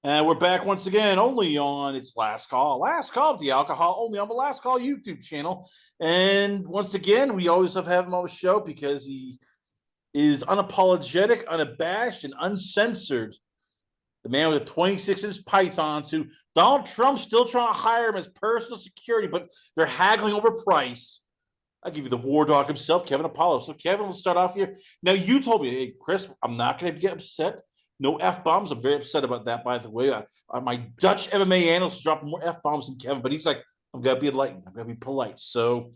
And we're back once again, only on its Last Call. Last Call with the Alcohol, only on the Last Call YouTube channel. And once again, we always have him on the show because he is unapologetic, unabashed, and uncensored. The man with the 26-inch pythons who Donald Trump's still trying to hire him as personal security, but they're haggling over price. I'll give you the Wardog himself, Kevin Apollo. So, Kevin, let's start off here. Now, you told me, hey, Chris, I'm not going to get upset. No F bombs. I'm very upset about that, by the way. My Dutch MMA analyst dropped more F bombs than Kevin, but he's like, I'm going to be enlightened. I'm going to be polite. So,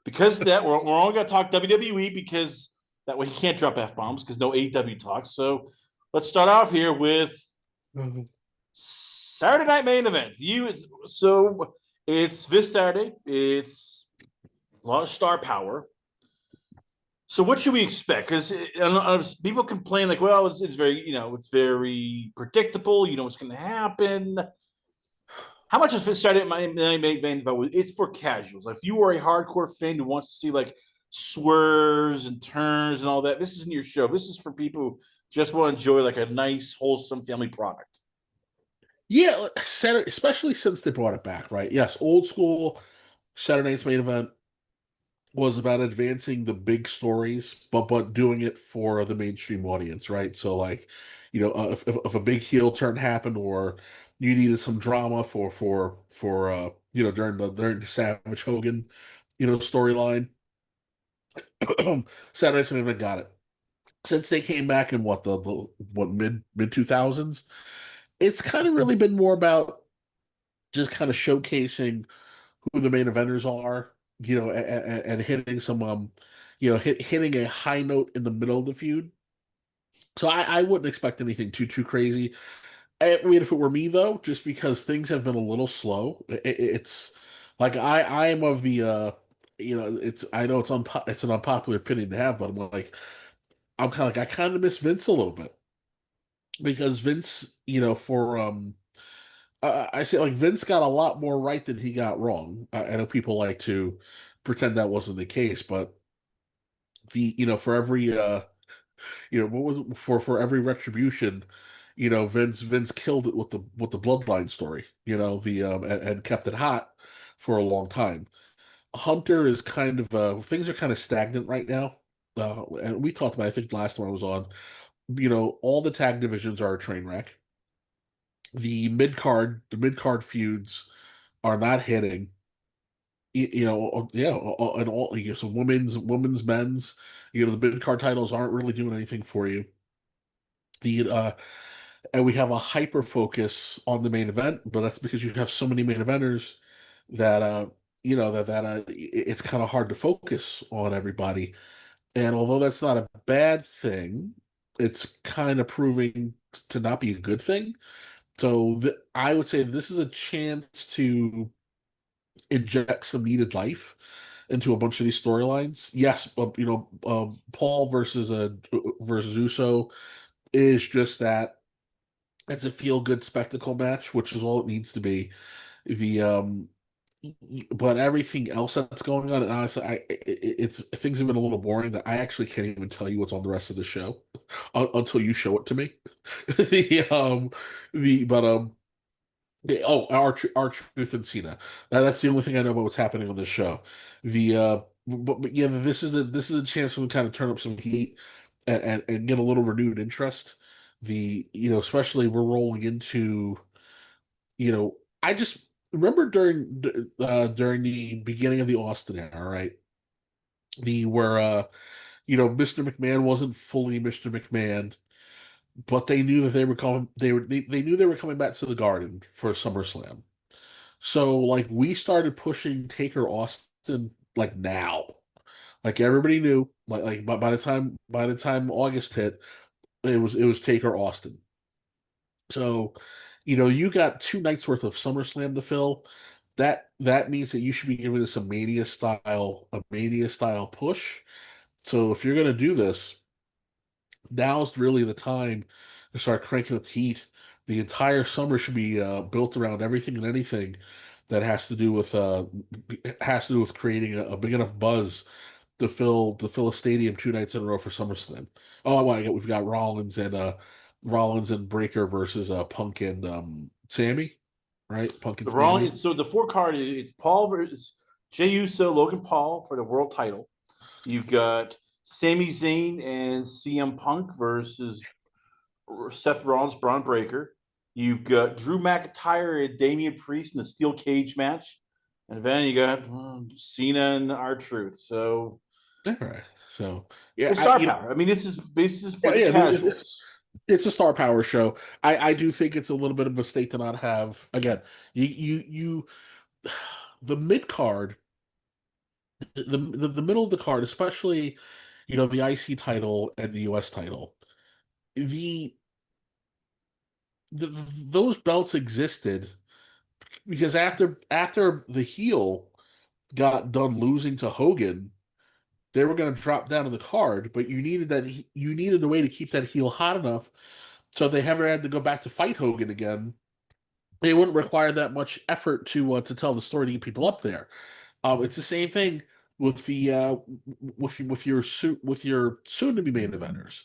because of that, we're only going to talk WWE because that way he can't drop F bombs because no AEW talks. So, let's start off here with Saturday Night Main Event. So it's this Saturday. It's a lot of star power. So what should we expect? Because people complain like, well, it's very, it's very predictable. You know what's going to happen. How much is this Saturday Night Main Event? It's for casuals. Like, if you are a hardcore fan who wants to see like swerves and turns and all that, this isn't your show. This is for people who just want to enjoy like a nice, wholesome family product. Yeah, Saturday, especially since they brought it back, right? Yes, old school Saturday Night's Main Event was about advancing the big stories, but doing it for the mainstream audience, right? So like, if a big heel turn happened, or you needed some drama for during the Savage Hogan, storyline, Saturday Night's Main Event got it. Since they came back in what mid 2000s, it's kind of really been more about just kind of showcasing who the main eventers are, and hitting some hitting a high note in the middle of the feud. So I wouldn't expect anything too crazy. I mean, if it were me though, just because things have been a little slow, it's like I am of the it's I know it's an unpopular opinion to have, but I'm kind of like I kind of miss Vince a little bit because Vince, for I say like Vince got a lot more right than he got wrong. I know people like to pretend that wasn't the case, but for every what was it? For every retribution, Vince killed it with the bloodline story, the and kept it hot for a long time. Hunter is kind of things are kind of stagnant right now. And we talked about, I think last time I was on, all the tag divisions are a train wreck. The mid card feuds are not hitting. Yeah, and all, so women's, men's, the mid card titles aren't really doing anything for you. The and we have a hyper focus on the main event, but that's because you have so many main eventers that it's kind of hard to focus on everybody. And although that's not a bad thing, it's kind of proving to not be a good thing. So I would say this is a chance to inject some needed life into a bunch of these storylines. Yes, Paul versus Uso is just that. It's a feel good spectacle match, which is all it needs to be. The but everything else that's going on, and honestly, it's things have been a little boring that I actually can't even tell you what's on the rest of the show until you show it to me. the the but Oh, our truth and Cena. That's the only thing I know about what's happening on this show. But yeah, this is a chance to kind of turn up some heat and get a little renewed interest. Especially we're rolling into, I just remember during the beginning of the Austin era, right? The where Mr. McMahon wasn't fully Mr. McMahon, but they knew that they knew they were coming back to the Garden for SummerSlam. So like we started pushing Taker Austin like now. Like everybody knew, but by the time August hit, it was Taker Austin. So, you got 2 nights worth of SummerSlam to fill. That means that you should be giving this a Mania style push. So if you're gonna do this, now's really the time to start cranking up the heat. The entire summer should be built around everything and anything that has to do with creating a big enough buzz to fill a stadium 2 nights in a row for SummerSlam. Oh, we've got Rollins and Rollins and Breaker versus Punk and Sammy, right? Punk and The wrong. Sammy. So the four card it's Paul versus Jey Uso, Logan Paul for the world title. You've got Sami Zayn and CM Punk versus Seth Rollins, Braun Breaker. You've got Drew McIntyre and Damian Priest in the steel cage match. And then you got Cena and R-Truth. So All right. So yeah, it's star power. I mean, this is for yeah, the yeah. casuals. It's a star power show. I do think it's a little bit of a mistake to not have again. You the mid card, the middle of the card, especially the IC title and the US title. The, those belts existed because after the heel got done losing to Hogan, they were going to drop down to the card, but you needed a way to keep that heel hot enough so if they ever had to go back to fight Hogan again, they wouldn't require that much effort to tell the story to get people up there. It's the same thing with the with your soon to be main eventers.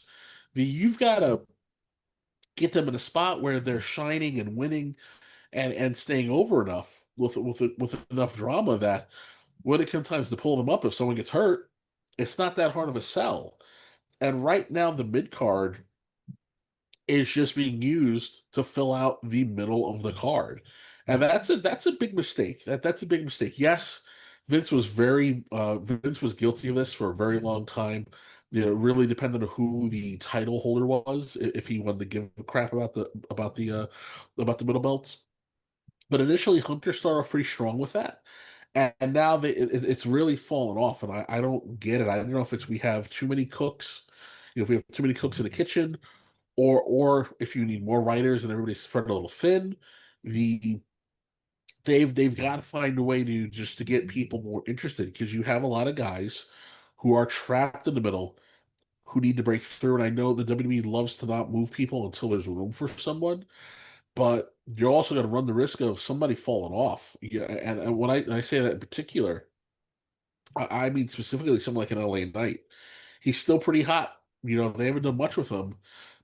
You've got to get them in a spot where they're shining and winning and staying over enough with enough drama that when it comes time to pull them up, if someone gets hurt, it's not that hard of a sell. And right now, the mid card is just being used to fill out the middle of the card, and that's a big mistake. That's a big mistake. Yes, Vince was guilty of this for a very long time. It really depended on who the title holder was, if he wanted to give a crap about the middle belts. But initially, Hunter started off pretty strong with that. And now it's really fallen off, and I don't get it. I don't know if it's we have too many cooks, if we have too many cooks in the kitchen, or if you need more writers and everybody's spread a little thin, the they've got to find a way to get people more interested because you have a lot of guys who are trapped in the middle who need to break through. And I know the WWE loves to not move people until there's room for someone, but you're also going to run the risk of somebody falling off. Yeah, and when I say that in particular, I mean specifically someone like an LA Knight. He's still pretty hot. They haven't done much with him,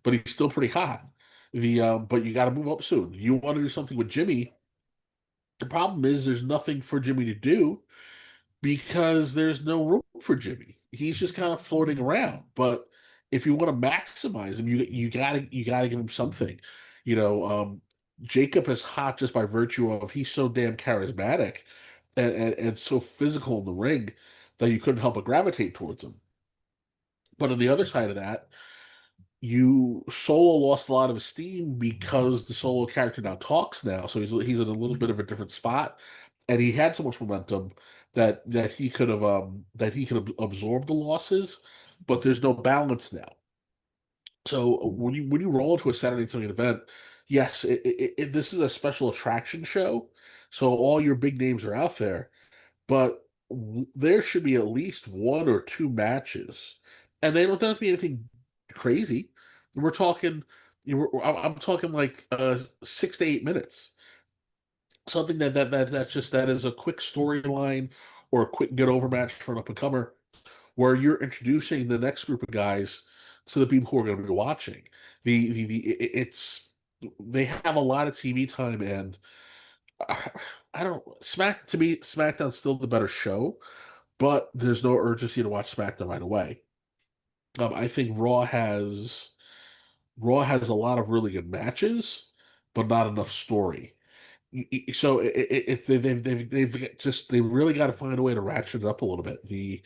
but he's still pretty hot. But you got to move up soon. You want to do something with Jimmy. The problem is there's nothing for Jimmy to do because there's no room for Jimmy. He's just kind of floating around. But if you want to maximize him, you gotta give him something. You know, um, Jacob is hot just by virtue of he's so damn charismatic and so physical in the ring that you couldn't help but gravitate towards him. But on the other side of that, you Solo lost a lot of esteem because the Solo character now talks now, so he's in a little bit of a different spot, and he had so much momentum that he could have absorbed the losses, but there's no balance now. So when you roll into a Saturday night event, yes, this is a special attraction show, so all your big names are out there, but there should be at least one or two matches, and they don't have to be anything crazy. We're talking, I'm talking like 6 to 8 minutes, something that is a quick storyline or a quick get over match for an up and comer, where you're introducing the next group of guys to the people who are going to be watching. It's they have a lot of TV time, and I don't to me SmackDown's still the better show, but there's no urgency to watch SmackDown right away. I think Raw has a lot of really good matches, but not enough story. So they've really got to find a way to ratchet it up a little bit. You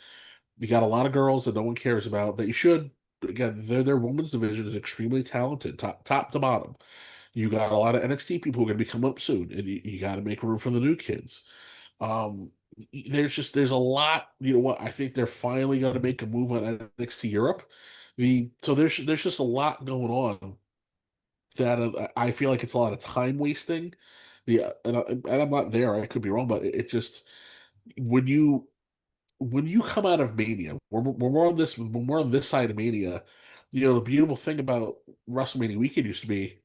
got a lot of girls that no one cares about that you should. Again, their women's division is extremely talented, top to bottom. You got a lot of NXT people who are going to be coming up soon, and you got to make room for the new kids. Um, there's a lot. You know what? I think they're finally going to make a move on NXT Europe. So there's just a lot going on that I feel like it's a lot of time wasting. And I'm not there. I could be wrong, but it just when you come out of Mania, when we're on this side of Mania. The beautiful thing about WrestleMania weekend used to be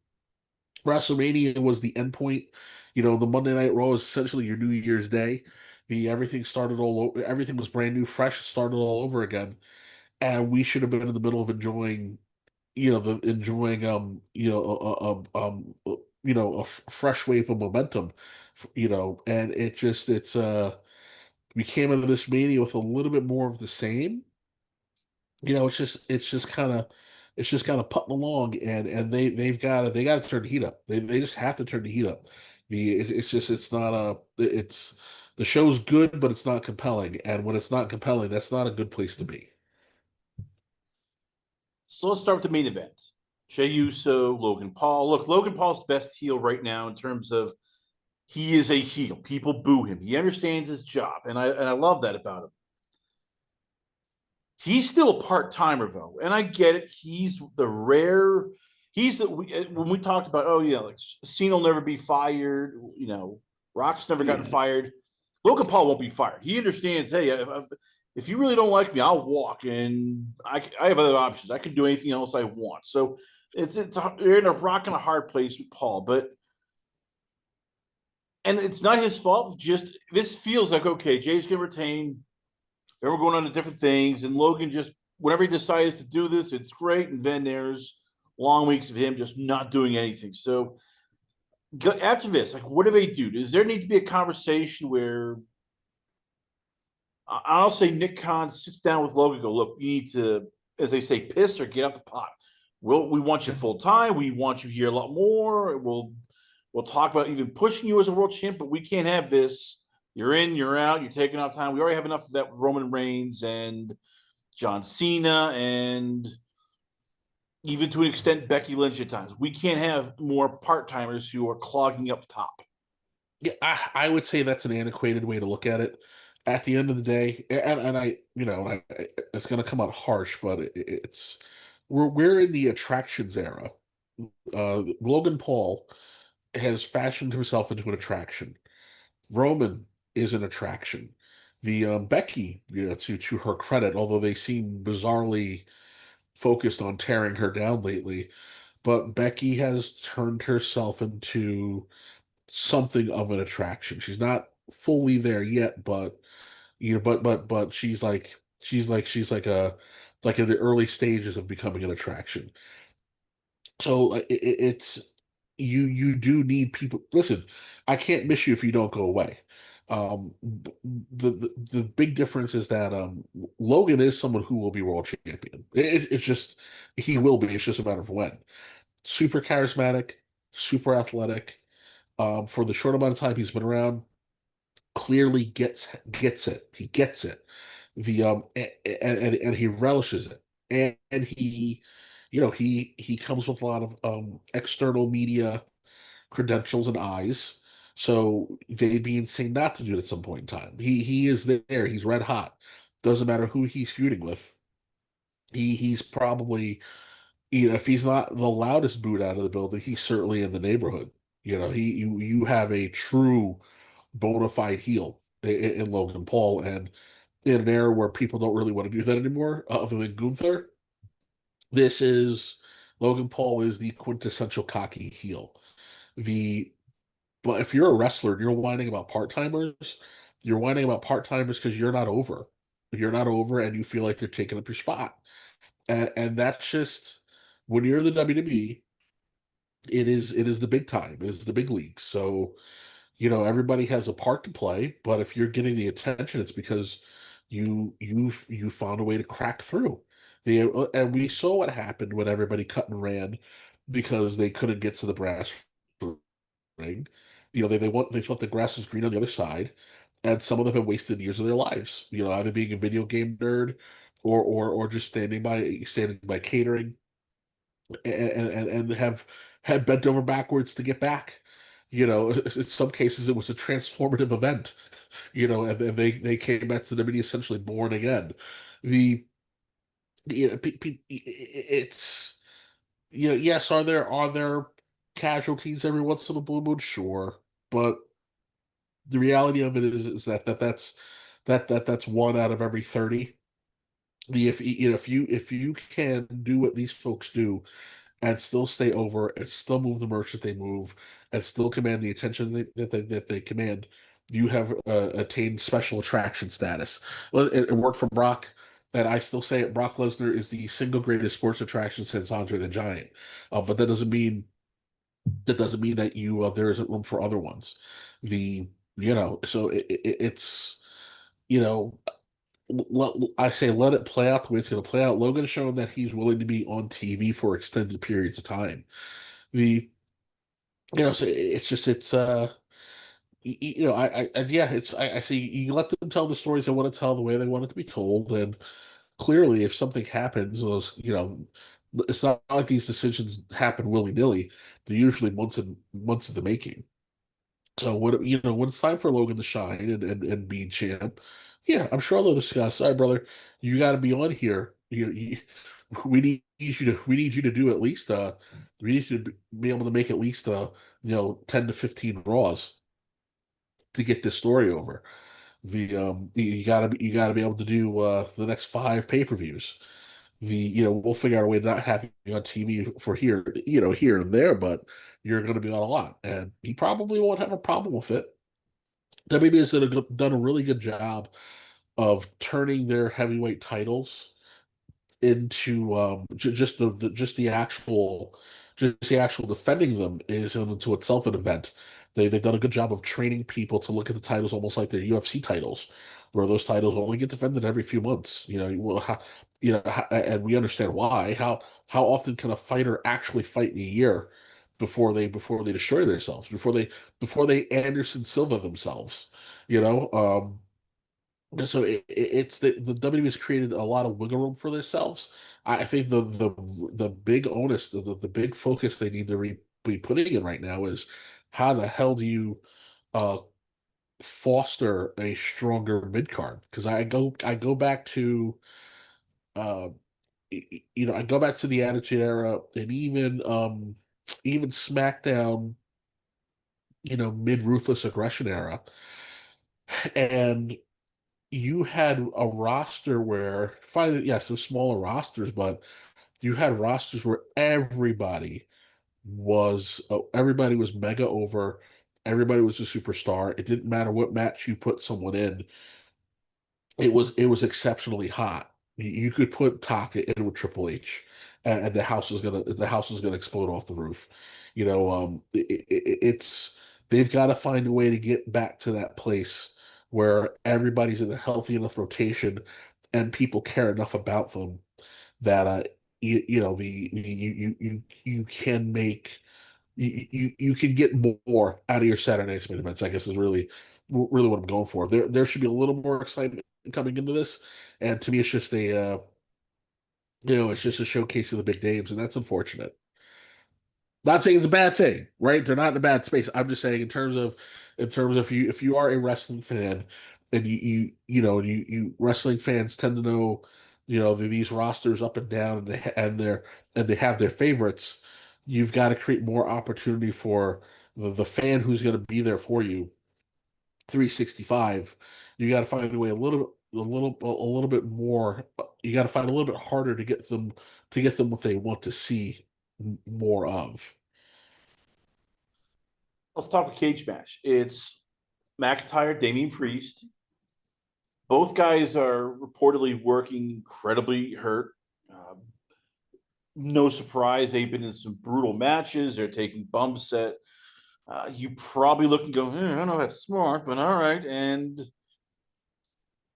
WrestleMania was the end point. The Monday Night Raw was essentially your New Year's Day. The everything started all over, everything was brand new, fresh, started all over again. And we should have been in the middle of enjoying, the enjoying a fresh wave of momentum, and we came into this Mania with a little bit more of the same. It's just kind of putting along, and they got to turn the heat up. They just have to turn the heat up. It's not it's the show's good, but it's not compelling. And when it's not compelling, that's not a good place to be. So let's start with the main event. Jey Uso, Logan Paul. Look, Logan Paul's the best heel right now in terms of he is a heel. People boo him. He understands his job, and I love that about him. He's still a part timer though, and I get it. He's the rare. He's the when we talked about, oh yeah, like Cena will never be fired. Rock's never gotten Yeah. fired. Logan Paul won't be fired. He understands. Hey, if you really don't like me, I'll walk, and I have other options. I can do anything else I want. So you're in a rock and a hard place with Paul, but and it's not his fault. Just this feels like okay, Jay's gonna retain. They were going on to different things, and Logan just whenever he decides to do this, it's great. And then there's long weeks of him just not doing anything. So after this, like, what do they do? Does there need to be a conversation where I'll say Nick Khan sits down with Logan, go, look, you need to, as they say, piss or get out the pot. We want you full time. We want you here a lot more. We'll talk about even pushing you as a world champ, but we can't have this. You're in, you're out, you're taking off time. We already have enough of that with Roman Reigns and John Cena and even to an extent Becky Lynch at times. We can't have more part timers who are clogging up top. Yeah, I would say that's an antiquated way to look at it. At the end of the day, and it's going to come out harsh, but we're in the attractions era. Logan Paul has fashioned himself into an attraction. Roman is an attraction. The Becky, to her credit, although they seem bizarrely focused on tearing her down lately, but Becky has turned herself into something of an attraction. She's not fully there yet, but she's like in the early stages of becoming an attraction. So it's you do need people. Listen, I can't miss you if you don't go away. The big difference is that Logan is someone who will be world champion. It's just he will be. It's just a matter of when. Super charismatic, super athletic. For the short amount of time he's been around, clearly gets it. He gets it. The and he relishes it. And he comes with a lot of external media credentials and eyes. So they'd be insane not to do it at some point in time. He is there. He's red hot. Doesn't matter who he's feuding with. He's probably, if he's not the loudest boot out of the building, he's certainly in the neighborhood. You have a true bona fide heel in Logan Paul, and in an era where people don't really want to do that anymore, other than Gunther, this is Logan Paul is the quintessential cocky heel. The But if you're a wrestler and you're whining about part-timers, you're whining about part-timers because you're not over. You're not over and you feel like they're taking up your spot. And that's just when you're in the WWE, it is the big time. It is the big league. So, everybody has a part to play, but if you're getting the attention, it's because you found a way to crack through. And we saw what happened when everybody cut and ran because they couldn't get to the brass ring. They thought the grass was green on the other side, and some of them have wasted years of their lives. Either being a video game nerd or just standing by catering, and have bent over backwards to get back. In some cases it was a transformative event. And they came back to the WWE essentially born again. The it's yes, are there casualties every once in a blue moon? Sure, but the reality of it is that's one out of every 30. If you can do what these folks do and still stay over and still move the merch that they move and still command the attention that they command, you have attained special attraction status. Well, it worked for Brock. And I still say it, Brock Lesnar is the single greatest sports attraction since Andre the Giant. But that doesn't mean that you there isn't room for other ones. The so it's you know I say let it play out the way it's going to play out. Logan's shown that he's willing to be on TV for extended periods of time. The so it's just yeah, I see you let them tell the stories they want to tell the way they want it to be told, and clearly if something happens, it's not like these decisions happen willy-nilly. They're usually months in the making. So when it's time for Logan to shine and be champ, yeah, I'm sure they'll discuss. All right, brother, you got to be on here. We need you to do at least we need you to be able to make at least 10 to 15 Raws to get this story over. You gotta be able to do the next 5 pay-per-views. We'll figure out a way to not have you on TV for here and there, but you're going to be on a lot, and he probably won't have a problem with it. WWE has done a really good job of turning their heavyweight titles into just the actual defending them is into itself an event. They've done a good job of training people to look at the titles almost like they're UFC titles, where those titles only get defended every few months. And we understand why. How often can a fighter actually fight in a year before they destroy themselves, before they Anderson Silva themselves? You know, so it's the WWE has created a lot of wiggle room for themselves. I think the big onus, the big focus they need to be putting in right now is how the hell do you uh, foster a stronger mid card? Because I go back to uh, I go back to the Attitude Era and even SmackDown, mid Ruthless Aggression era, and you had a roster where finally, yes, some smaller rosters, but you had rosters where everybody was mega over, everybody was a superstar. It didn't matter what match you put someone in, it was exceptionally hot. You could put Taka in with Triple H, and the house is gonna explode off the roof. It's they've got to find a way to get back to that place where everybody's in a healthy enough rotation, and people care enough about them that you can you can get more out of your Saturday night's main events. I guess is really what I'm going for. There should be a little more excitement coming into this, and to me, it's just a showcase of the big names, and that's unfortunate. Not saying it's a bad thing, right? They're not in a bad space. I'm just saying in terms of if you are a wrestling fan and you wrestling fans tend to know, these rosters up and down and they have their favorites. You've got to create more opportunity for the fan who's going to be there for you 365. You got to find a way a little bit more. You got to find a little bit harder to get them what they want to see more of. Let's talk a cage match. It's McIntyre, Damian Priest. Both guys are reportedly working incredibly hurt. No surprise, they've been in some brutal matches. They're taking bumps that you probably look and go, I don't know if that's smart, but all right. And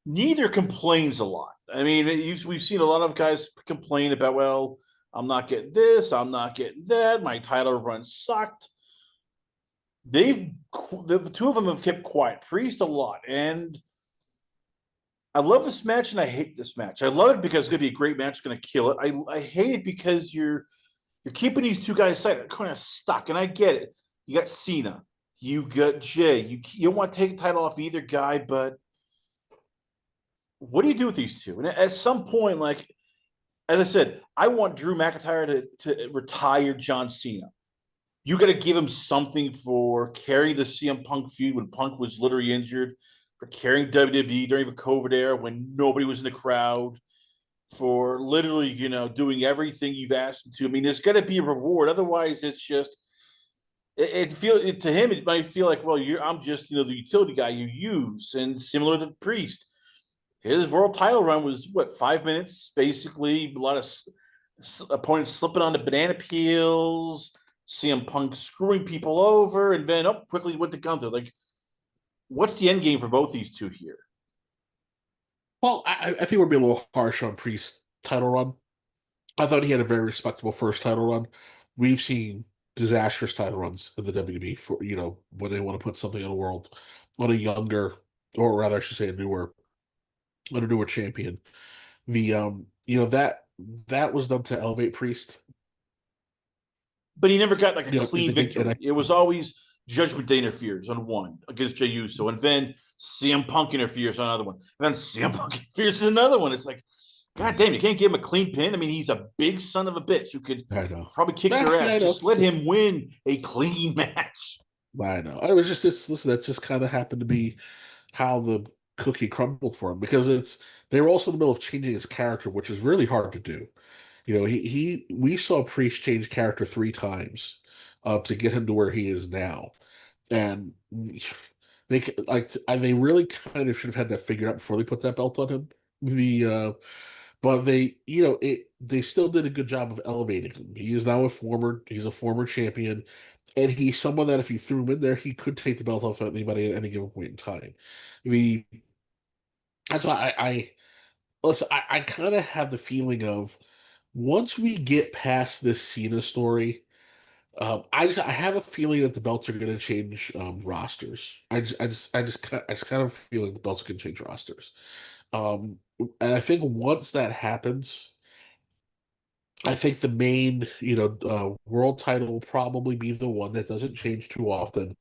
neither complains a lot. I mean, we've seen a lot of guys complain about, well, I'm not getting this, I'm not getting that, my title run sucked. The two of them have kept quiet. Priest a lot, and I love this match and I hate this match. I love it because it's going to be a great match, going to kill it. I hate it because you're keeping these two guys aside. They're kind of stuck, and I get it. You got Cena, you got Jay. You don't want to take a title off either guy, but what do you do with these two? And at some point, like as I said, I want Drew McIntyre to retire John Cena. You got to give him something for carrying the CM Punk feud when Punk was literally injured, for carrying WWE during the COVID era when nobody was in the crowd, for literally, doing everything you've asked him to. I mean, there's got to be a reward. Otherwise, it's just to him it might feel like, well, I'm just the utility guy you use, and similar to Priest. his world title run was what, 5 minutes, basically. A lot of opponents slipping on the banana peels, CM Punk screwing people over, and then up quickly went to Gunther. Like, what's the end game for both these two here? Well, I think we're being a little harsh on Priest's title run. I thought he had a very respectable first title run. We've seen disastrous title runs in the WWE for, when they want to put something in the world on a younger, or rather, I should say, on a newer champion. That was done to elevate Priest. But he never got like a And clean I think, and victory. I, It was always Judgment Day interferes on one against Jey Uso, and then CM Punk interferes on another one, and then CM Punk interferes in another one. It's like, God damn, you can't give him a clean pin. I mean, he's a big son of a bitch who could I know. probably kick Yeah, your yeah, ass. I know. Just let him win a clean match. I know. I was just it's listen, that just kind of happened to be how the cookie crumbled for him because they were also in the middle of changing his character, which is really hard to do. He we saw Priest change character 3 times to get him to where he is now. And they really kind of should have had that figured out before they put that belt on him. But they still did a good job of elevating him. He's a former champion, and he's someone that if you threw him in there, he could take the belt off anybody at any given point in time. The That's why listen. I kind of have the feeling of once we get past this Cena story. I have a feeling that the belts are going to change rosters. I just kind of feel like the belts are going to change rosters. And I think once that happens, I think the main world title will probably be the one that doesn't change too often,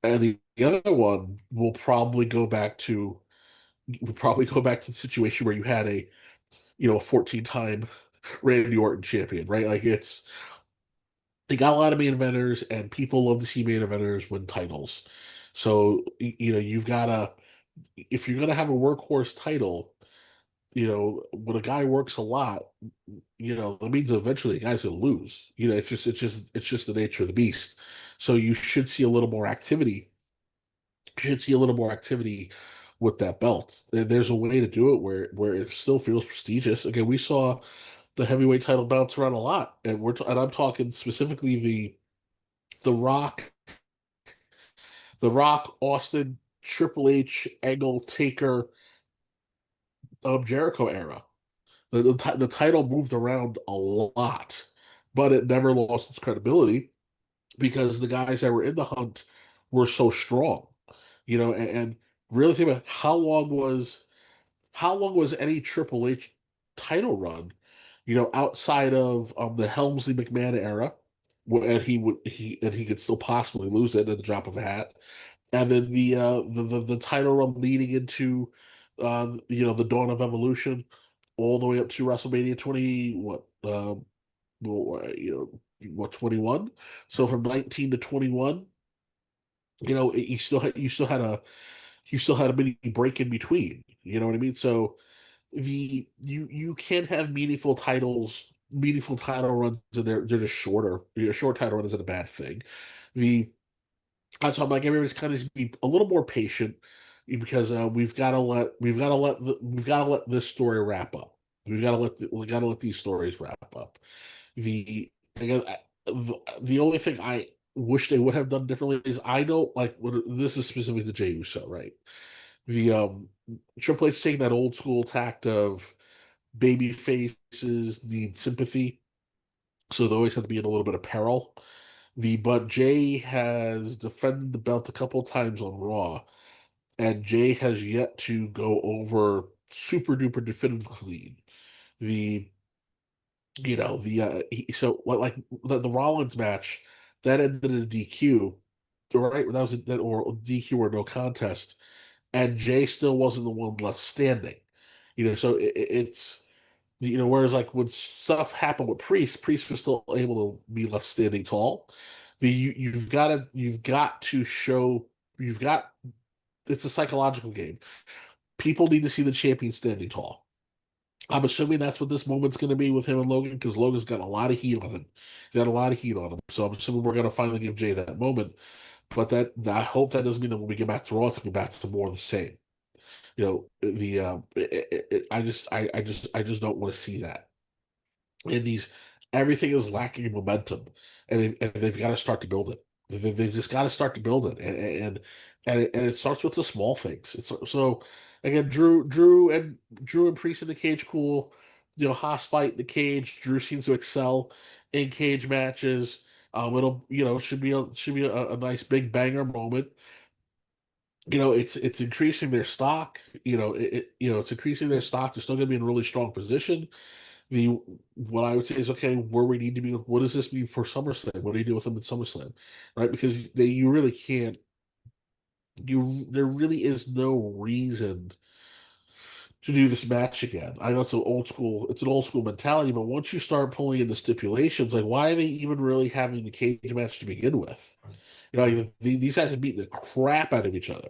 and the other one will probably go back to the situation where you had a 14-time Randy Orton champion, right? Like they got a lot of main eventers, and people love to see main eventers win titles. So you've got to if you're gonna have a workhorse title, when a guy works a lot, that means eventually the guy's gonna lose. It's just the nature of the beast. So you should see a little more activity. You should see a little more activity with that belt. There's a way to do it where it still feels prestigious. Again, we saw the heavyweight title bounce around a lot, and I'm talking specifically the Rock, Austin, Triple H, Angle, Taker, Jericho era. The title moved around a lot, but it never lost its credibility because the guys that were in the hunt were so strong. And really think about how long was any Triple H title run, outside of the Helmsley McMahon era, and he could still possibly lose it at the drop of a hat, and then the title run leading into the dawn of Evolution, all the way up to WrestleMania 20 what 21. So from 19 to 21, you still had a mini break in between. You know what I mean? So you can't have meaningful title runs, and they're just shorter. A short title run isn't a bad thing. The That's why I'm like everybody's kind of be a little more patient because we've got to let this story wrap up. We got to let these stories wrap up. Again, the only thing I wish they would have done differently is I don't like this is specific to Jey Uso, right? The Triple H taking that old school tact of baby faces need sympathy, so they always have to be in a little bit of peril. But Jay has defended the belt a couple times on Raw, and Jay has yet to go over super duper definitively. The so like the Rollins match that ended in a DQ, right? That was that or DQ or no contest, and Jay still wasn't the one left standing. So it's whereas like when stuff happened with Priest was still able to be left standing tall. You've got to show you've got it's a psychological game. People need to see the champion standing tall. I'm assuming that's what this moment's going to be with him and Logan because Logan's got a lot of heat on him. He's got a lot of heat on him. So I'm assuming we're going to finally give Jay that moment. But I hope that doesn't mean that when we get back to Raw, it's going to be back to more of the same. I just don't want to see that. And these everything is lacking momentum, and they've got to start to build it. They just got to start to build it, and it starts with the small things. It's so again, Drew and Priest in the cage, cool. Haas fight in the cage. Drew seems to excel in cage matches. It'll should be a nice big banger moment. It's increasing their stock. It's increasing their stock. They're still going to be in a really strong position. The What I would say is, okay, where we need to be. What does this mean for SummerSlam? What do you do with them at SummerSlam, right? Because you really can't. There really is no reason to do this match again. I know it's an old school mentality, but once you start pulling in the stipulations, like why are they even really having the cage match to begin with? These guys have beaten the crap out of each other.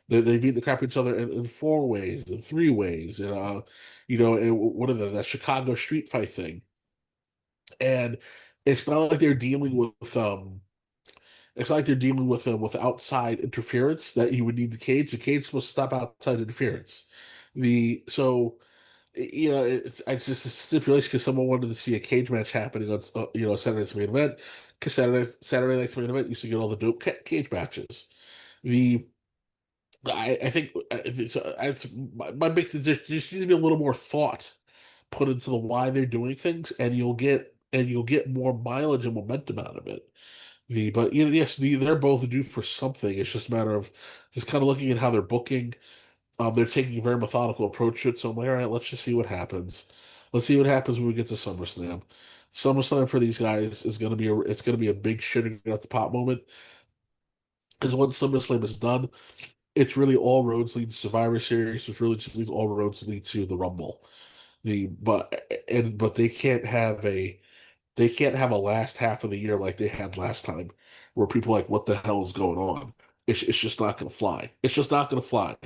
They beat the crap out of each other in four ways, in three ways, and what are that Chicago street fight thing. And it's not like they're dealing it's not like they're dealing with outside interference that you would need the cage. The cage is supposed to stop outside interference. The so it's just a stipulation because someone wanted to see a cage match happening on Saturday night's main event. Because Saturday night's main event used to get all the dope cage matches. The I think it's my big thing. There just needs to be a little more thought put into the why they're doing things, and you'll get more mileage and momentum out of it. But yes, they're both due for something. It's just a matter of just kind of looking at how they're booking. They're taking a very methodical approach to it. So I'm like, all right, let's just see what happens. Let's see what happens when we get to SummerSlam. SummerSlam for these guys is going to be it's going to be a big shitting at the pot moment. Because once SummerSlam is done, it's really all roads lead to Survivor Series. It's really just all roads lead to the Rumble. But they can't have a last half of the year like they had last time, where people are like, what the hell is going on? It's just not going to fly. It's just not going to fly.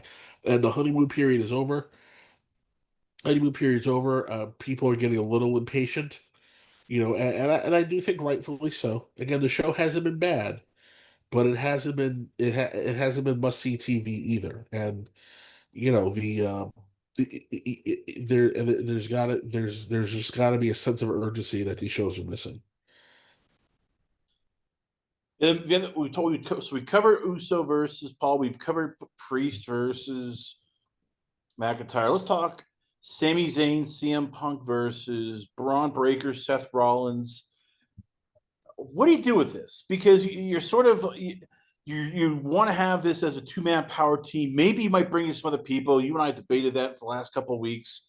And the honeymoon period is over. Honeymoon period's over. People are getting a little impatient, and I do think rightfully so. Again, the show hasn't been bad, but it hasn't been must see TV either. And the there's just got to be a sense of urgency that these shows are missing. And then so we covered Uso versus Paul. We've covered Priest versus McIntyre. Let's talk Sami Zayn, CM Punk versus Braun Breaker, Seth Rollins. What do you do with this? Because you're sort of you want to have this as a two-man power team. Maybe you might bring in some other people. You and I debated that for the last couple of weeks,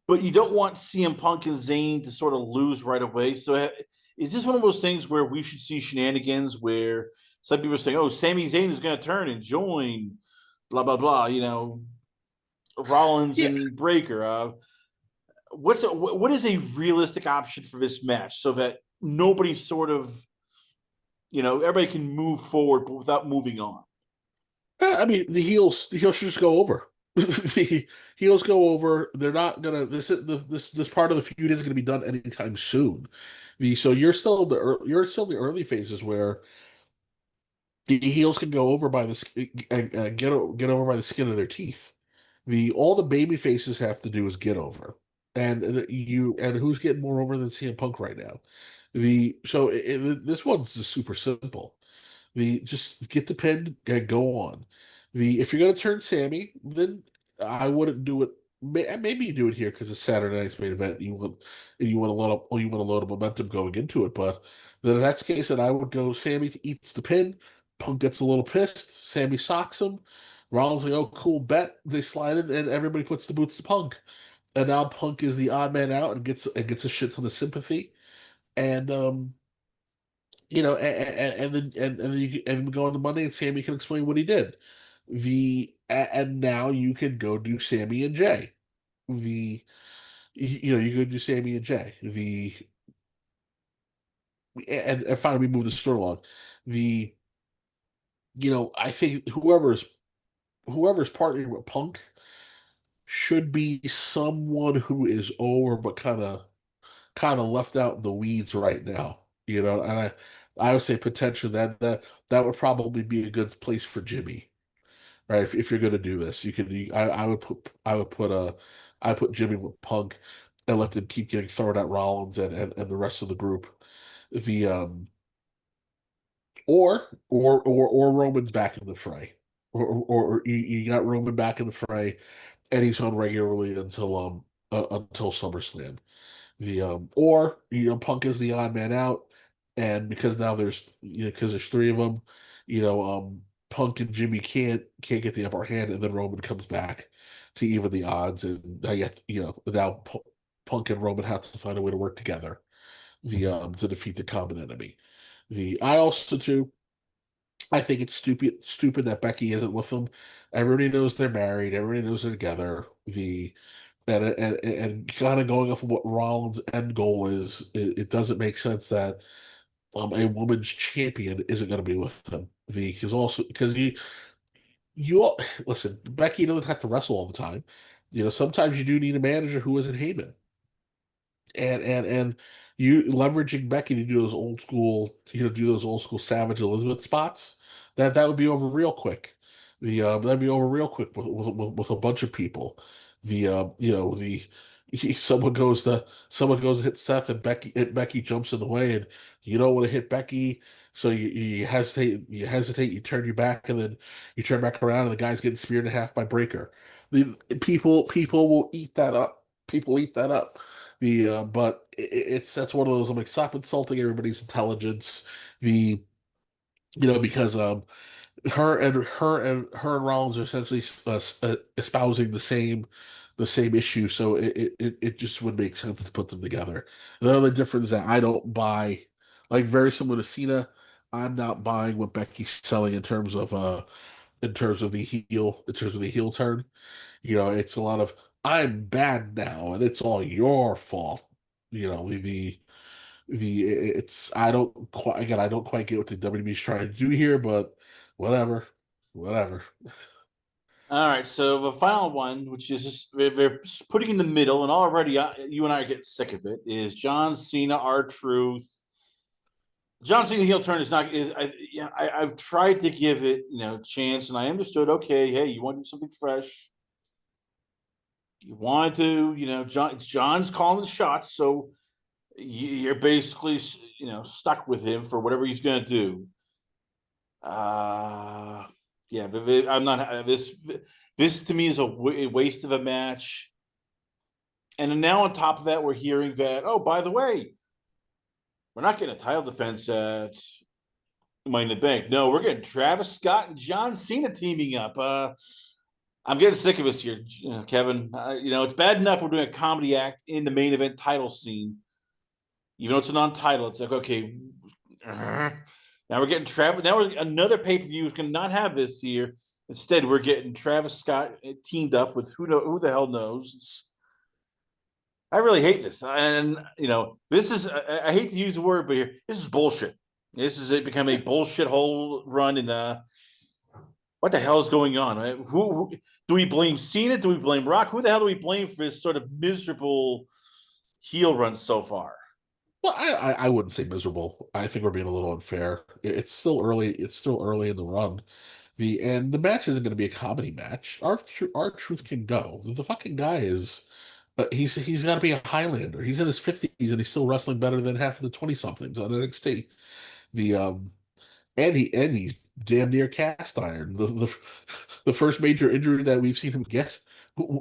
but you don't want CM Punk and Zayn to sort of lose right away. So is this one of those things where we should see shenanigans where some people are saying, "Oh, Sami Zayn is going to turn and join," blah blah blah. Rollins Yeah, and Breaker. What is a realistic option for this match so that nobody sort of everybody can move forward but without moving on? I mean the heels should just go over. The heels go over. They're not gonna this part of the feud isn't gonna be done anytime soon. So you're still in the early phases where the heels can go over by get over by the skin of their teeth. The All the baby faces have to do is get over, and who's getting more over than CM Punk right now? This one's just super simple. The Just get the pin and go on. If you're gonna turn Sammy, then I wouldn't do it. Maybe you do it here because it's Saturday night's main event. You want a lot of you want a lot of momentum going into it. But then if that's the case, then I would go. Sammy eats the pin. Punk gets a little pissed. Sammy socks him. Rollins like, oh cool bet. They slide in and everybody puts the boots to Punk. And now Punk is the odd man out and gets a shit ton of sympathy. And and we go on to Monday and Sammy can explain what he did. And now you can go do Sammy and Jay. The you go do Sammy and Jay. And finally we move the story along. The I think whoever's partnering with Punk should be someone who is over but kind of left out in the weeds right now. And I would say potentially that would probably be a good place for Jimmy. right? If you're going to do this, you could. I put Jimmy with Punk and let them keep getting thrown at Rollins and the rest of the group. The or Roman's back in the fray, or you got Roman back in the fray, and he's on regularly until SummerSlam. The or Punk is the odd man out, and because now because there's three of them, Punk and Jimmy can't get the upper hand, and then Roman comes back to even the odds, and now now Punk and Roman have to find a way to work together the to defeat the common enemy. The I also too I think it's stupid that Becky isn't with them. Everybody knows they're married. Everybody knows they're together. The and kind of going off of what Rollins' end goal is, it doesn't make sense that a woman's champion isn't going to be with them. Because listen, Becky doesn't have to wrestle all the time. Sometimes you do need a manager who isn't Heyman, and you leveraging Becky to do those old school Savage Elizabeth spots. That would be over real quick. That'd be over real quick with a bunch of people. The someone goes to hit Seth, and Becky jumps in the way, and you don't want to hit Becky, so you hesitate, you turn your back, and then you turn back around, and the guy's getting speared in half by Breaker. The people will eat that up. People eat that up. But it's that's one of those. I'm like, stop insulting everybody's intelligence. The because her and Rollins are essentially espousing the same issue, so it just would make sense to put them together. The only difference is that I don't buy, like very similar to Cena, I'm not buying what Becky's selling in terms of the heel turn. It's a lot of I'm bad now and it's all your fault. It's I don't quite get what the WWE is trying to do here, but whatever, whatever. All right, so the final one, which is just they're putting in the middle, and already you and I are getting sick of it, is John Cena, R-Truth. John Cena heel turn is not is I yeah I've tried to give it a chance, and I understood. Okay, hey, you want to do something fresh? You want to John's calling the shots, so you're basically stuck with him for whatever he's going to do. Uh yeah, but I'm not this. This to me is a waste of a match. And then now on top of that, we're hearing that, oh, by the way, we're not getting a title defense at Money in the Bank. No, we're getting Travis Scott and John Cena teaming up. I'm getting sick of this here, Kevin. It's bad enough we're doing a comedy act in the main event title scene. Even though it's a non-title, it's like, okay, now we're getting Travis. Now another pay-per-view is going to not have this here. Instead, we're getting Travis Scott teamed up with who the hell knows. I really hate this, and this is. I hate to use the word, but here, this is bullshit. This is it become a bullshit hole run, and what the hell is going on? Right? Who do we blame? Cena? Do we blame Rock? Who the hell do we blame for this sort of miserable heel run so far? Well, I wouldn't say miserable. I think we're being a little unfair. It's still early. It's still early in the run. The match isn't going to be a comedy match. Our truth can go. The fucking guy is. He's got to be a Highlander. He's in his 50s and he's still wrestling better than half of the 20 somethings on NXT. The he's damn near cast iron. The first major injury that we've seen him get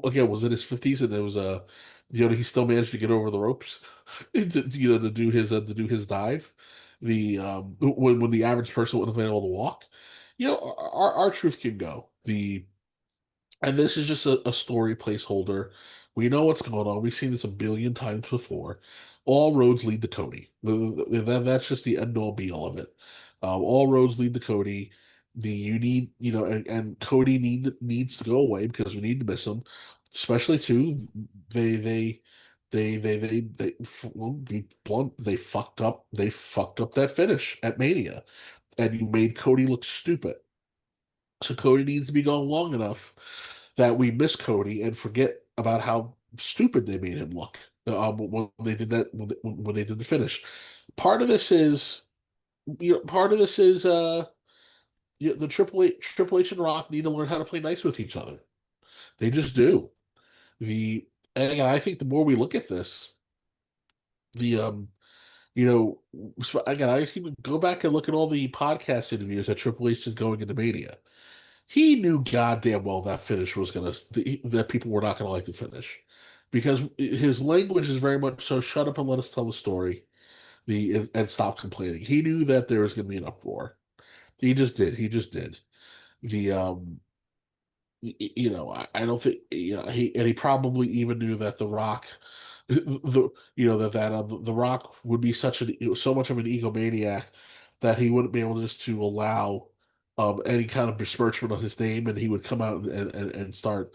again was in his 50s, and it was he still managed to get over the ropes to do his dive. The when the average person wouldn't have been able to walk. Our truth can go. And this is just a story placeholder. We know what's going on. We've seen this a billion times before. All roads lead to Cody. That's just the end all be all of it. All roads lead to Cody. You need, and Cody needs to go away because we need to miss him. Especially too, well, be blunt, they fucked up. They fucked up that finish at Mania, and you made Cody look stupid. So Cody needs to be gone long enough that we miss Cody and forget about how stupid they made him look when they did that when they did the finish. Part of this is part of this is Yeah, the Triple H and Rock need to learn how to play nice with each other. They just do. The and again, I think the more we look at this, the you know, again, I even go back and look at all the podcast interviews that Triple H is going into Mania. He knew goddamn well that finish was that people were not gonna like the finish, because his language is very much so shut up and let us tell the story, and stop complaining. He knew that there was gonna be an uproar. He just did. He just did. The I don't think he probably even knew that The Rock, the Rock would be so much of an egomaniac that he wouldn't be able just to allow any kind of besmirchment on his name, and he would come out and start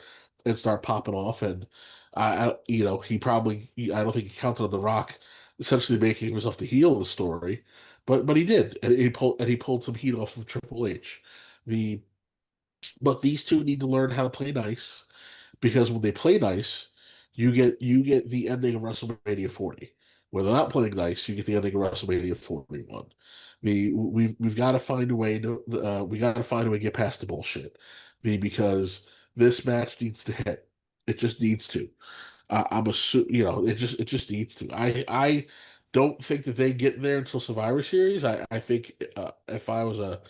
popping off. And I don't think he counted on The Rock essentially making himself the heel of the story, but he did, and he pulled some heat off of Triple H. The But these two need to learn how to play nice, because when they play nice, you get the ending of WrestleMania 40. When they're not playing nice, you get the ending of WrestleMania 41. We've got to find a way to get past the bullshit. Because this match needs to hit. It just needs to. I'm assuming, it just needs to. I don't think that they get there until Survivor Series. I think if I was a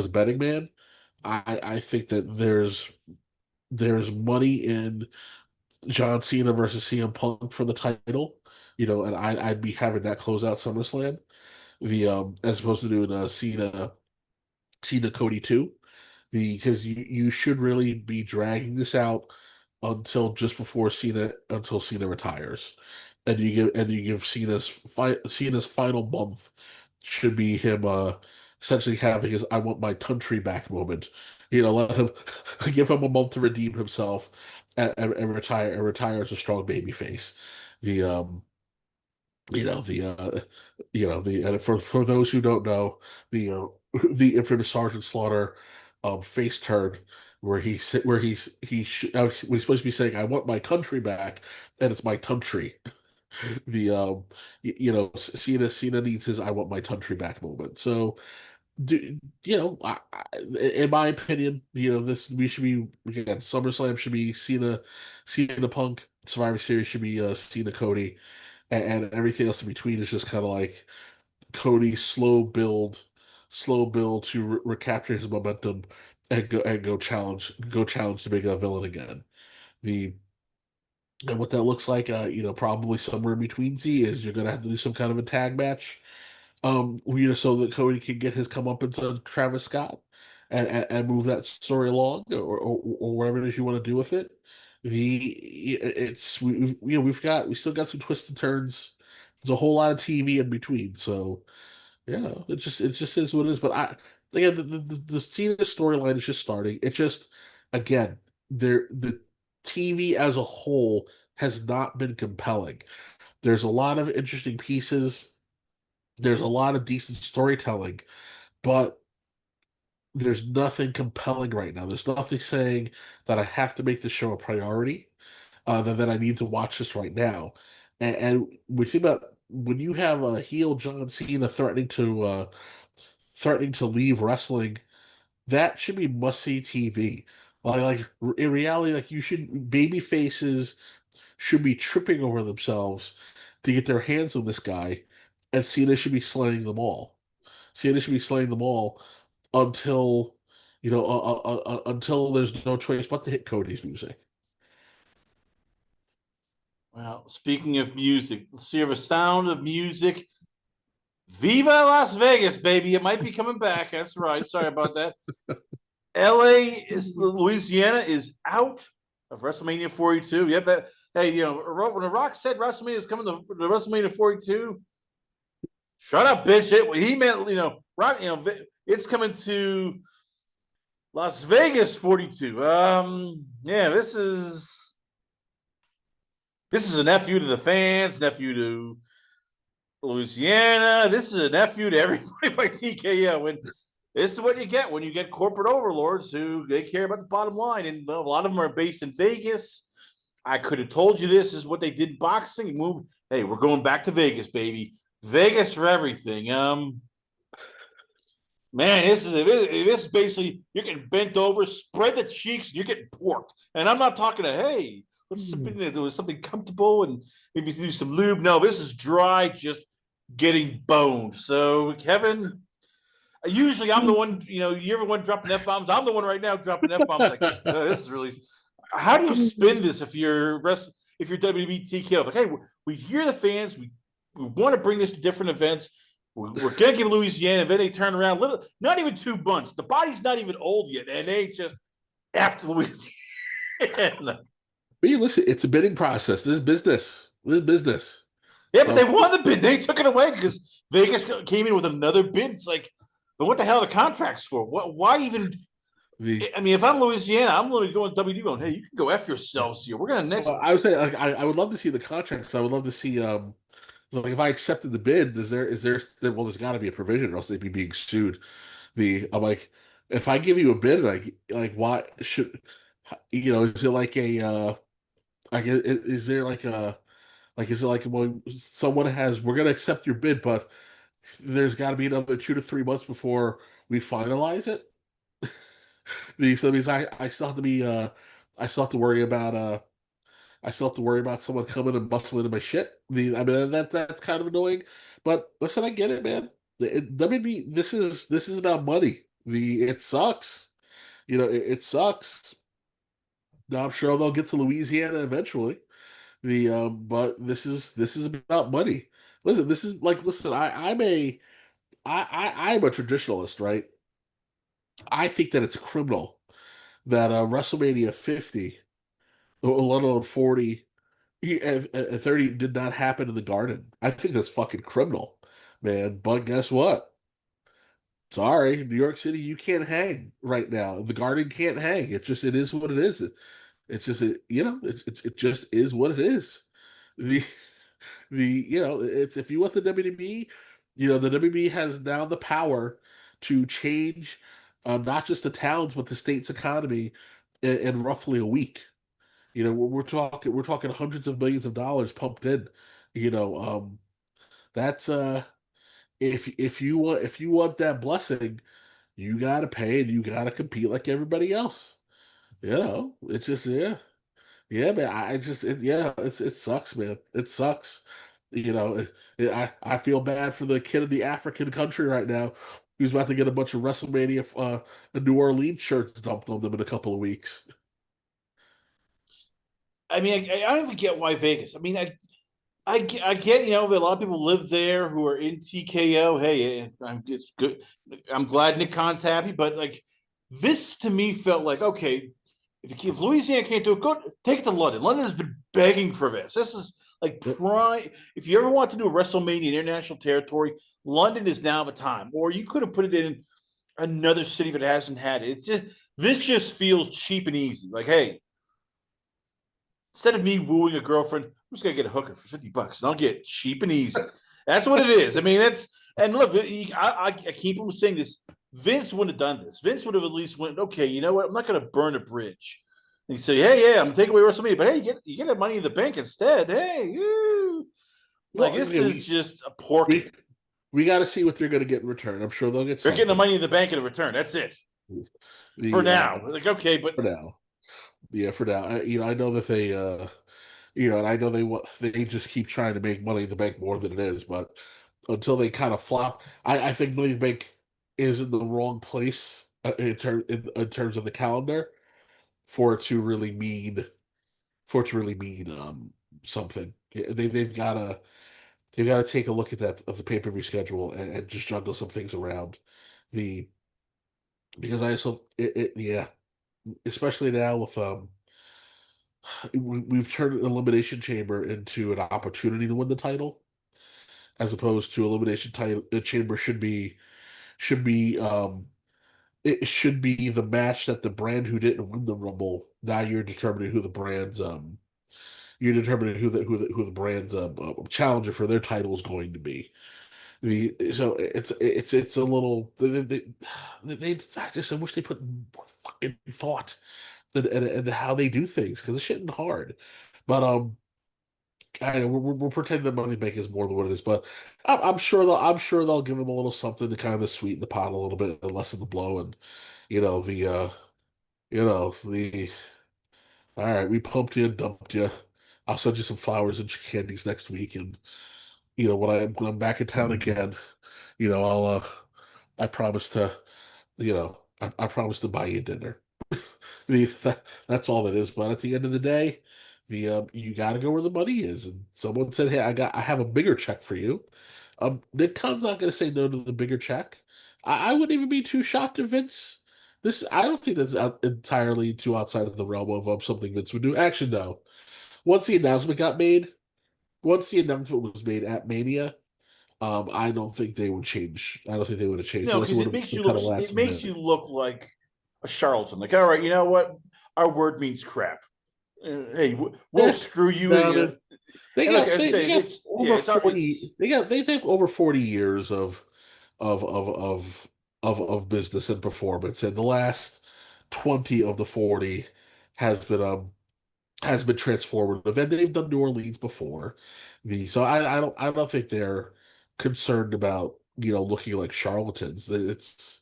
betting man, I think that there's money in John Cena versus CM Punk for the title, and I'd be having that close out SummerSlam, the as opposed to doing a Cena Cody 2, because you should really be dragging this out until Cena retires, and you give Cena's final month should be him essentially having his "I want my country back" moment. Let him give him a month to redeem himself, and retire as a strong baby face. The and for those who don't know, the the infamous Sergeant Slaughter face turn, where he's supposed to be saying, "I want my country back," and it's "my country." The Cena needs his "I want my country back" moment. So, in my opinion, this we should be again, SummerSlam should be Cena Punk. Survivor Series should be Cena Cody, and everything else in between is just kind of like Cody's slow build to recapture his momentum, and go challenge the big villain again. The And what that looks like, probably somewhere in between Z is you're gonna have to do some kind of a tag match, so that Cody can get his comeuppance on Travis Scott, and move that story along, or whatever it is you want to do with it. We still got some twists and turns. There's a whole lot of TV in between, so yeah, it just is what it is. But again, the Cena storyline is just starting. It just, again, the TV as a whole has not been compelling. There's a lot of interesting pieces. There's a lot of decent storytelling, but there's nothing compelling right now. There's nothing saying that I have to make the show a priority, that I need to watch this right now. And we think about when you have a heel John Cena threatening to leave wrestling, that should be must-see TV. In reality, like, baby faces should be tripping over themselves to get their hands on this guy, and Cena should be slaying them all. Cena should be slaying them all until until there's no choice but to hit Cody's music. Well, speaking of music, let's hear the sound of music. Viva Las Vegas, baby. It might be coming back. That's right. Sorry about that. Louisiana is out of WrestleMania 42. Yep. Hey, when The Rock said WrestleMania is coming to WrestleMania 42, shut up, bitch. He meant, Rock, it's coming to Las Vegas 42. Yeah, this is a nephew to the fans, nephew to Louisiana. This is a nephew to everybody by TKO. And this is what you get when you get corporate overlords who they care about the bottom line. And a lot of them are based in Vegas. I could have told you this is what they did in boxing. Hey, we're going back to Vegas, baby. Vegas for everything. Man, this is basically you're getting bent over, spread the cheeks, and you're getting porked. And I'm not talking to hey, let's sip Hmm. into something comfortable and maybe do some lube. No, this is dry, just getting boned. So Kevin, usually I'm the one. You ever one dropping f bombs? I'm the one right now dropping f bombs. Like this is really. How do you spin this if you're WWE TKO? Like, hey, we hear the fans. We want to bring this to different events. We're gonna give Louisiana, and then they turn around. Not even 2 months. The body's not even old yet, and they just after Louisiana. But you listen, it's a bidding process. This is business. This is business. Yeah, but they So won the bid. They took it away because Vegas came in with another bid. It's like, but what the hell are the contracts for? What? Why even? the I mean, if I'm Louisiana, I'm literally going to WWE going, hey, you can go F yourselves here. We're going to next. well, I would say like I would love to see the contracts. I would love to see so like if I accepted the bid, well there's got to be a provision or else they'd be being sued. I'm like if I give you a bid like why should is it like a like is there like a like is it like when someone has we're gonna accept your bid but there's got to be another 2 to 3 months before we finalize it. So that means I still have to be I still have to worry about I still have to worry about someone coming and bustling into my shit. I mean that's kind of annoying. But listen, I get it, man. WB, this is about money. It sucks. It sucks. Now I'm sure they'll get to Louisiana eventually. But this is about money. Listen, this is like listen, I'm a traditionalist, right? I think that it's criminal that WrestleMania 50, let alone 40, and 30 did not happen in the Garden. I think that's fucking criminal, man. But guess what? Sorry, New York City, you can't hang right now. The Garden can't hang. It is what it is. It's just it just is what it is. The it's if you want the WWE, the WWE has now the power to change not just the towns but the state's economy in roughly a week. We're talking hundreds of millions of dollars pumped in. You know, that's if you want that blessing, you gotta pay and you gotta compete like everybody else. It's just yeah, man. It sucks, man. It sucks. I feel bad for the kid in the African country right now who's about to get a bunch of WrestleMania New Orleans shirts dumped on them in a couple of weeks. I mean, I don't even get why Vegas. I mean, I get, that a lot of people live there who are in TKO. Hey, it's good. I'm glad Nick Khan's happy, but like this to me felt like, okay, if Louisiana can't do it, go take it to London. London has been begging for this. This is like prime. If you ever want to do a WrestleMania in international territory, London is now the time. Or you could have put it in another city that hasn't had it. This just feels cheap and easy. Like, hey, instead of me wooing a girlfriend, I'm just gonna get a hooker for $50 and I'll get cheap and easy. That's what it is. I mean, that's and look, I keep on saying this. Vince wouldn't have done this. Vince would have at least went, okay, you know what? I'm not gonna burn a bridge. And you say, hey, yeah, I'm taking away WrestleMania, but hey, you get that money in the bank instead. Hey, woo. Like Well, this yeah, is just a porking. we got to see what they're going to get in return. I'm sure they'll get They're getting the something. money in the bank in return. That's it for The now. Like, okay, but For now, yeah, for now. I know that they and I know they just keep trying to make Money in the Bank more than it is, but until they kind of flop, I think Money in the Bank is in the wrong place in terms of the calendar for it to really mean something. They've got to take a look at that of the pay-per-view schedule and just juggle some things around the because I also yeah, especially now with we've turned an elimination chamber into an opportunity to win the title as opposed to elimination title chamber should be it should be the match that the brand who didn't win the rumble. Now you're determining who the brand's challenger for their title is going to be. So it's a little I just I wish they put more fucking thought and how they do things because it's shit hard. But I know we're pretending that Money Bank is more than what it is, but I'm sure they'll give him a little something to kind of sweeten the pot a little bit and lessen the blow. And you know the you know the all right, we pumped you and dumped you. I'll send you some flowers and candies next week, and when I'm back in town again, I'll I promise to I promise to buy you dinner. That's all it is. But at the end of the day, the you got to go where the money is. And someone said, "Hey, I have a bigger check for you." Nick Khan's not going to say no to the bigger check. I wouldn't even be too shocked if Vince. This I don't think that's entirely too outside of the realm of something Vince would do. Actually, no. Once the announcement got made, once the announcement was made at Mania, I don't think they would change. I don't think they would have changed. No, Unless it because would it have makes been you kind look of it last makes you minute. look like a charlatan. Like, all right, you know what? Our word means crap. Hey, we'll Eh, screw you. no, man. They And look, got as I they, they say, got it's yeah, over it's 40 they have over 40 years of of of of business and performance, and the last 20 of the 40 has been transformative, and they've done New Orleans before. So I don't think they're concerned about looking like charlatans. It's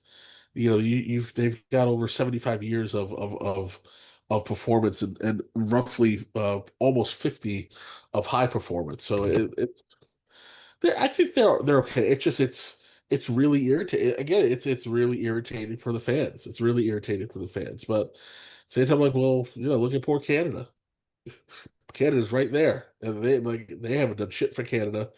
they've got over 75 years of performance, and roughly almost 50 of high performance. So I think they're okay. It's really irritating. Again, it's really irritating for the fans. It's really irritating for the fans. But same time, like, well, look at poor Canada. Canada's right there, and they haven't done shit for Canada.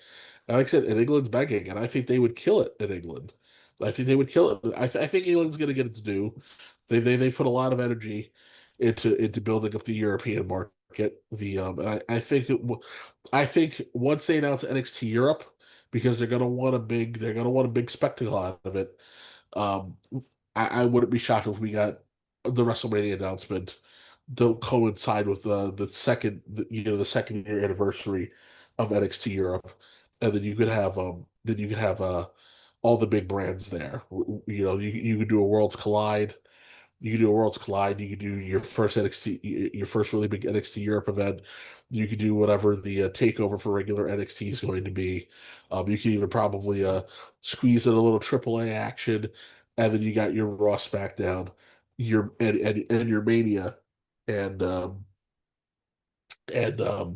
And like I said, and England's begging, and I think they would kill it in England. I think they would kill it. I think England's going to get its due. They put a lot of energy into building up the European market. And I think once they announce NXT Europe, because they're going to want a big spectacle out of it. Um, I wouldn't be shocked if we got the WrestleMania announcement to coincide with the second year anniversary of NXT Europe, and then you could have all the big brands there. You could do a Worlds Collide. You could do a Worlds Collide. You could do your first really big NXT Europe event. You could do whatever the takeover for regular NXT is going to be. You could even probably squeeze in a little AAA action, and then you got your Raw SmackDown, and your Mania, and um, and um,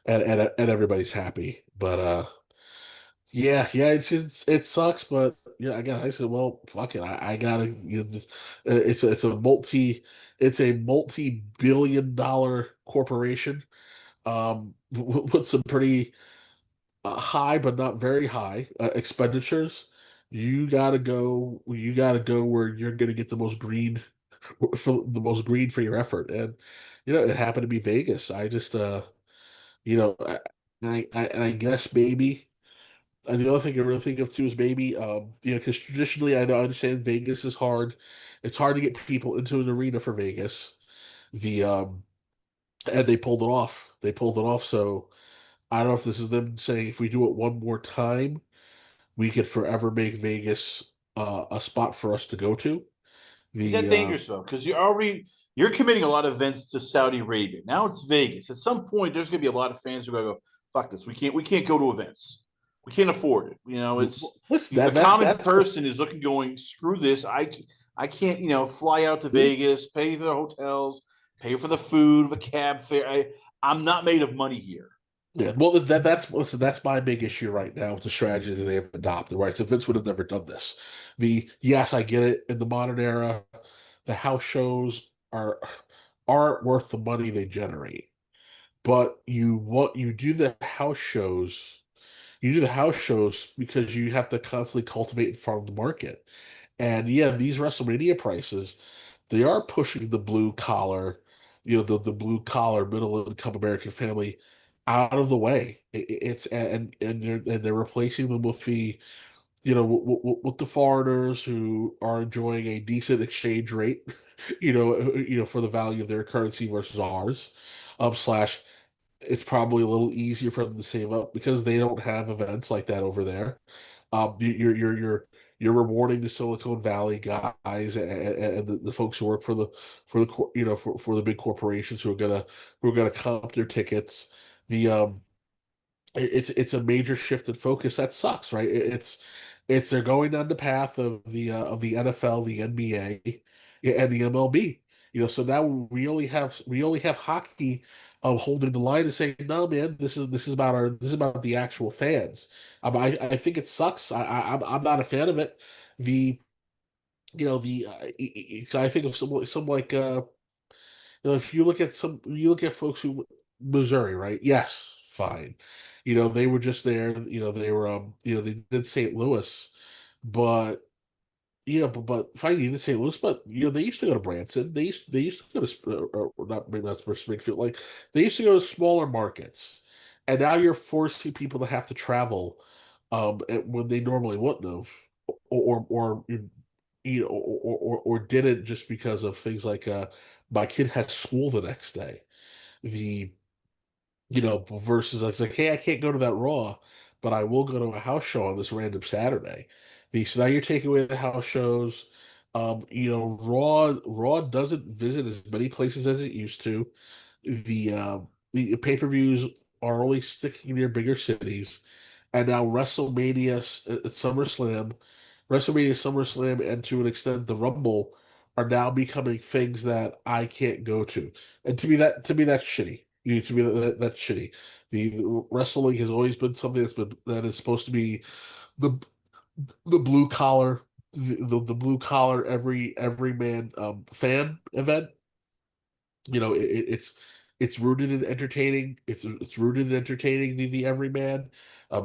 and everybody's happy. But yeah, it sucks, but yeah, again, I said, well, fuck it, I gotta, it's a multi-billion dollar corporation, with some pretty high but not very high expenditures. You gotta go where you're gonna get the most green, for the most green for your effort, and it happened to be Vegas. I just you know, I guess maybe. And the other thing I really think of too is maybe, because traditionally I understand Vegas is hard. It's hard to get people into an arena for Vegas. The And they pulled it off. They pulled it off. So I don't know if this is them saying if we do it one more time, we could forever make Vegas a spot for us to go to. is that The dangerous though? Because you're committing a lot of events to Saudi Arabia. Now it's Vegas. At some point, there's going to be a lot of fans who are going to go, "Fuck this! We can't go to events. We can't afford it." Listen, The that common that's person is looking, going, "Screw this! I can't fly out to Vegas, pay for the hotels, pay for the food, the cab fare. I'm not made of money here." Yeah, well, listen, that's my big issue right now with the strategy that they have adopted, right? So Vince would have never done this. Yes, I get it. In the modern era, the house shows aren't worth the money they generate. But you do the house shows because you have to constantly cultivate and farm the market. And yeah, these WrestleMania prices, they are pushing the blue collar, the blue collar middle income American family out of the way. It's and they're replacing them with with the foreigners who are enjoying a decent exchange rate, for the value of their currency versus ours. Slash, it's probably a little easier for them to save up because they don't have events like that over there. You're rewarding the Silicon Valley guys and the folks who work for the big corporations who are gonna comp their tickets. The it's a major shift in focus that sucks, right? It's they're going down the path of the NFL, the NBA, and the MLB. So now we only have hockey holding the line and saying, no, man, this is about the actual fans. I think it sucks. I'm not a fan of it. The the I think of some like if you look at folks who Missouri, right? Yes, fine. They were just there. They were they did St. Louis, but but fine, you did St. Louis, but they used to go to Branson. They used to go to or not maybe not Springfield. Like they used to go to smaller markets, and now you're forcing people to have to travel, when they normally wouldn't have, or or didn't just because of things like my kid has school the next day. The versus I was like, hey, I can't go to that Raw, but I will go to a house show on this random Saturday. So now you're taking away the house shows. Raw doesn't visit as many places as it used to. The pay-per-views are only sticking near bigger cities, and now WrestleMania, SummerSlam, and to an extent the Rumble are now becoming things that I can't go to, and to me that's shitty. To me that's shitty. The wrestling has always been something that is supposed to be the the blue collar the blue collar every man fan event. It's rooted in entertaining. It's rooted in entertaining the everyman.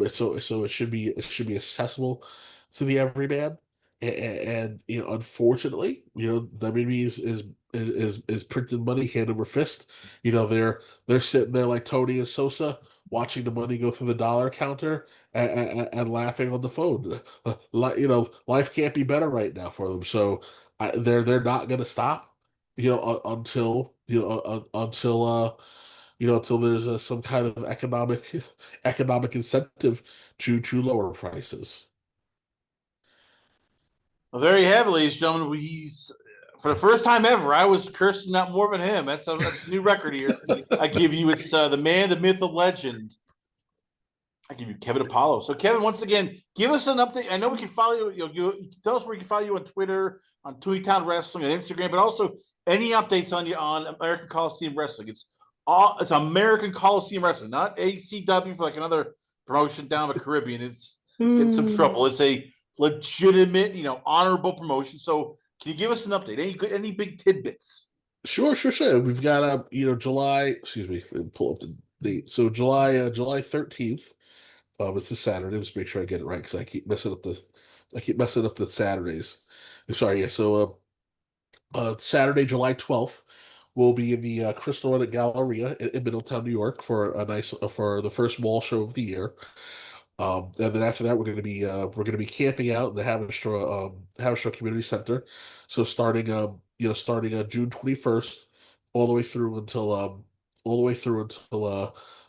So it should be accessible to the everyman. And unfortunately, WWE is printing money hand over fist. They're sitting there like Tony and Sosa watching the money go through the dollar counter and laughing on the phone. Life can't be better right now for them. So they're not going to stop until until there's some kind of economic incentive to lower prices. Well, there you have it, ladies and gentlemen. He's for the first time ever. I was cursing out more than him. That's a new record here. I give you it's the man, the myth, the legend. I give you Kevin Apollo. So Kevin, once again, give us an update. I know we can follow you. You tell us where we can follow you on Twitter, on Toontown Wrestling, on Instagram, but also any updates on American Coliseum Wrestling. It's American Coliseum Wrestling, not ACW for like another promotion down the Caribbean. It's getting some trouble. It's a legitimate, honorable promotion. So can you give us an update? Any big tidbits? Sure. We've got July. Excuse me. Let me pull up the date. So July 13th. It's a Saturday. Let's make sure I get it right because I keep messing up the Saturdays. Sorry. Yeah. So Saturday, July 12th, will be in the Crystal Run Galleria in Middletown, New York, for the first mall show of the year. And then after that, we're gonna be camping out in the Haverstraw Community Center. So starting June 21st, all the way through until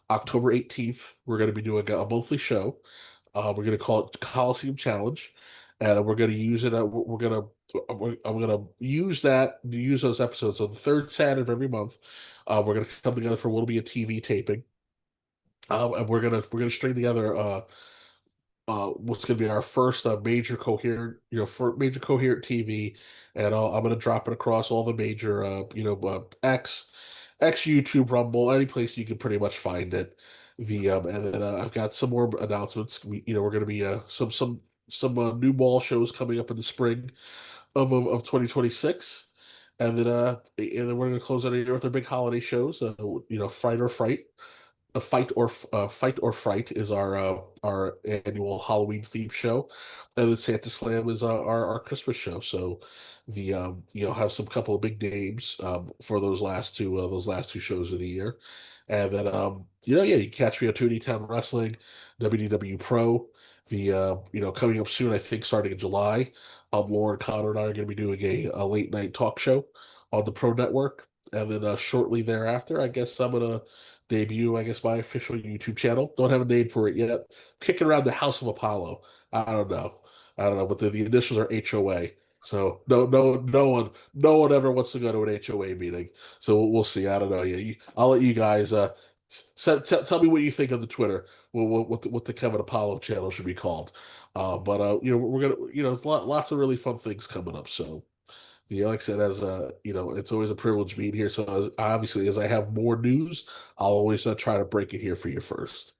October 18th, we're gonna be doing a monthly show. We're gonna call it Coliseum Challenge, and we're gonna use it. I'm gonna use those episodes. So the third Saturday of every month, we're gonna come together for what'll be a TV taping. And we're gonna string together what's going to be our first major coherent, for major coherent TV, and I'm going to drop it across all the major, X YouTube, Rumble, any place you can pretty much find it. And then I've got some more announcements. We're going to be some new mall shows coming up in the spring of 2026. And then we're going to close out the year with our big holiday shows. Fright or Fright, a Fight or Fright is our annual Halloween theme show, and then Santa Slam is our Christmas show. So have some couple of big names for those last two shows of the year, and then yeah, you can catch me on Toonie Town Wrestling, WDW Pro. Coming up soon, I think starting in July, Lauren Connor and I are going to be doing a late night talk show on the Pro Network, and then shortly thereafter, I guess I'm gonna debut, I guess, my official YouTube channel. Don't have a name for it yet. Kicking around the House of Apollo. I don't know. But the initials are HOA. So no one ever wants to go to an HOA meeting. So we'll see. I don't know. Yeah, I'll let you guys So tell me what you think of the Twitter. What the Kevin Apollo channel should be called. But we're gonna lots of really fun things coming up. So like I said, as it's always a privilege being here. So obviously, as I have more news, I'll always try to break it here for you first.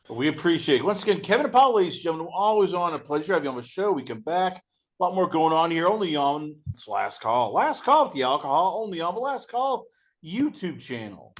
We appreciate it. Once again, Kevin and Paul, ladies and gentlemen, always on. A pleasure having you on the show. We come back. A lot more going on here, only on this Last Call. Last Call with the Alcohol, only on the Last Call YouTube channel.